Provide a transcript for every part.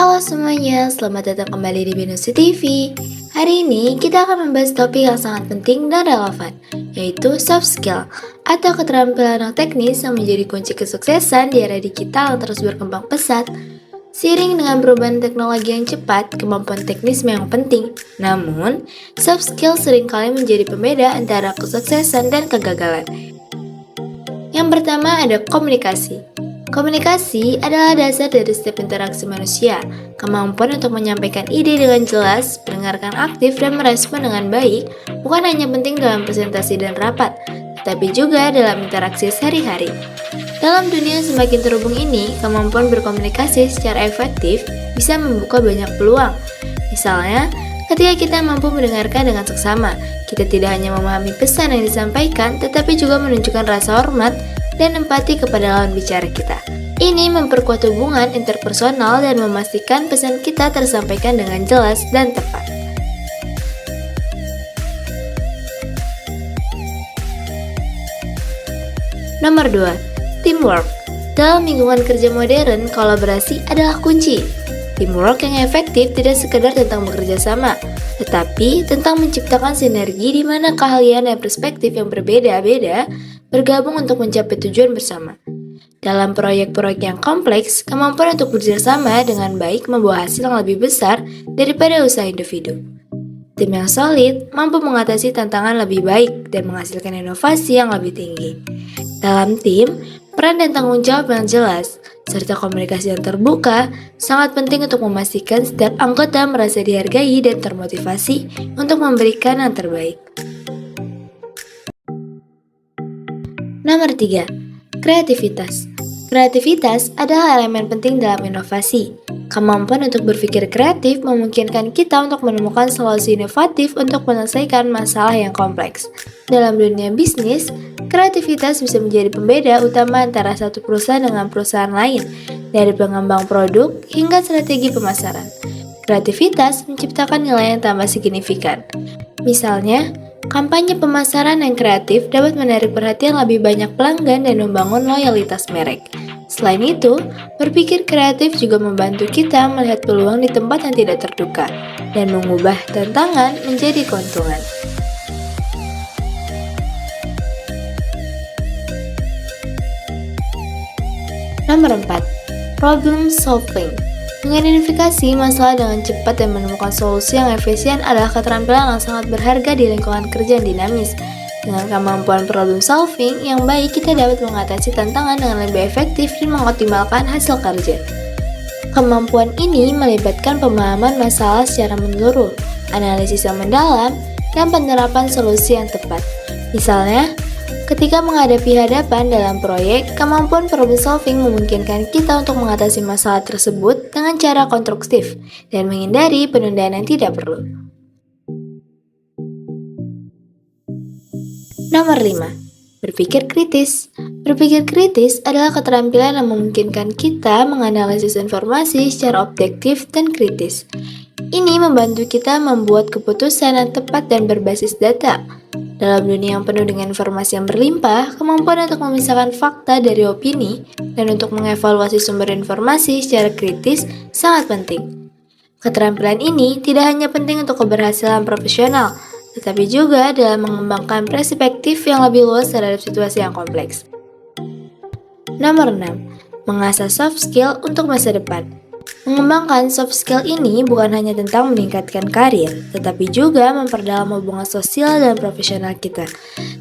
Halo semuanya, selamat datang kembali di Binusi TV. Hari ini kita akan membahas topik yang sangat penting dan relevan, yaitu soft skill atau keterampilan non teknis yang menjadi kunci kesuksesan di era digital yang terus berkembang pesat. Seiring dengan perubahan teknologi yang cepat, kemampuan teknis memang penting. Namun, soft skill seringkali menjadi pembeda antara kesuksesan dan kegagalan. Yang pertama ada komunikasi. Komunikasi adalah dasar dari setiap interaksi manusia. Kemampuan untuk menyampaikan ide dengan jelas, mendengarkan aktif, dan merespon dengan baik bukan hanya penting dalam presentasi dan rapat, tetapi juga dalam interaksi sehari-hari. Dalam dunia yang semakin terhubung ini, kemampuan berkomunikasi secara efektif bisa membuka banyak peluang. Misalnya, ketika kita mampu mendengarkan dengan seksama, kita tidak hanya memahami pesan yang disampaikan, tetapi juga menunjukkan rasa hormat dan empati kepada lawan bicara kita. Ini memperkuat hubungan interpersonal dan memastikan pesan kita tersampaikan dengan jelas dan tepat. Nomor 2, teamwork. Dalam lingkungan kerja modern, kolaborasi adalah kunci. Teamwork yang efektif tidak sekedar tentang bekerja sama, tetapi tentang menciptakan sinergi di mana keahlian dan perspektif yang berbeda-beda bergabung untuk mencapai tujuan bersama. Dalam proyek-proyek yang kompleks, kemampuan untuk bekerjasama dengan baik membawa hasil yang lebih besar daripada usaha individu. Tim yang solid mampu mengatasi tantangan lebih baik dan menghasilkan inovasi yang lebih tinggi. Dalam tim, peran dan tanggung jawab yang jelas, serta komunikasi yang terbuka, sangat penting untuk memastikan setiap anggota merasa dihargai dan termotivasi untuk memberikan yang terbaik. Nomor 3, kreativitas. Kreativitas adalah elemen penting dalam inovasi. Kemampuan untuk berpikir kreatif memungkinkan kita untuk menemukan solusi inovatif untuk menyelesaikan masalah yang kompleks. Dalam dunia bisnis, kreativitas bisa menjadi pembeda utama antara satu perusahaan dengan perusahaan lain, dari pengembang produk hingga strategi pemasaran. Kreativitas menciptakan nilai yang tambah signifikan. Misalnya, kampanye pemasaran yang kreatif dapat menarik perhatian lebih banyak pelanggan dan membangun loyalitas merek. Selain itu, berpikir kreatif juga membantu kita melihat peluang di tempat yang tidak terduga dan mengubah tantangan menjadi keuntungan. Nomor 4, problem solving. Mengidentifikasi masalah dengan cepat dan menemukan solusi yang efisien adalah keterampilan yang sangat berharga di lingkungan kerja yang dinamis. Dengan kemampuan problem solving yang baik, kita dapat mengatasi tantangan dengan lebih efektif dan mengoptimalkan hasil kerja. Kemampuan ini melibatkan pemahaman masalah secara menyeluruh, analisis yang mendalam, dan penerapan solusi yang tepat. Misalnya, ketika menghadapi hadapan dalam proyek, kemampuan problem solving memungkinkan kita untuk mengatasi masalah tersebut dengan cara konstruktif dan menghindari penundaan yang tidak perlu. Nomor 5, berpikir kritis. Berpikir kritis adalah keterampilan yang memungkinkan kita menganalisis informasi secara objektif dan kritis. Ini membantu kita membuat keputusan yang tepat dan berbasis data. Dalam dunia yang penuh dengan informasi yang berlimpah, kemampuan untuk memisahkan fakta dari opini dan untuk mengevaluasi sumber informasi secara kritis sangat penting. Keterampilan ini tidak hanya penting untuk keberhasilan profesional, tetapi juga dalam mengembangkan perspektif yang lebih luas terhadap situasi yang kompleks. Nomor 6, mengasah soft skill untuk masa depan. Mengembangkan soft skill ini bukan hanya tentang meningkatkan karir, tetapi juga memperdalam hubungan sosial dan profesional kita.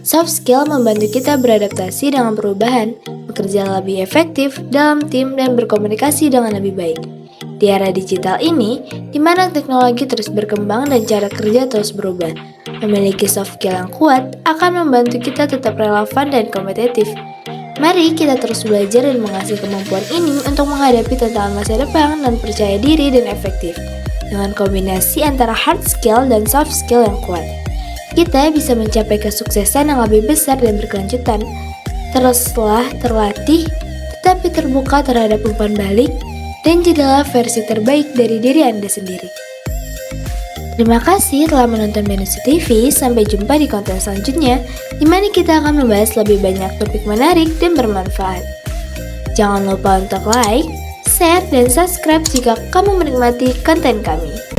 Soft skill membantu kita beradaptasi dengan perubahan, bekerja lebih efektif dalam tim, dan berkomunikasi dengan lebih baik. Di era digital ini, di mana teknologi terus berkembang dan cara kerja terus berubah, memiliki soft skill yang kuat akan membantu kita tetap relevan dan kompetitif. Mari kita terus belajar dan mengasah kemampuan ini untuk menghadapi tantangan masa depan dan percaya diri dan efektif. Dengan kombinasi antara hard skill dan soft skill yang kuat, kita bisa mencapai kesuksesan yang lebih besar dan berkelanjutan. Teruslah terlatih, tetapi terbuka terhadap umpan balik, dan jadilah versi terbaik dari diri Anda sendiri. Terima kasih telah menonton Binusi TV. Sampai jumpa di konten selanjutnya, di mana kita akan membahas lebih banyak topik menarik dan bermanfaat. Jangan lupa untuk like, share, dan subscribe jika kamu menikmati konten kami.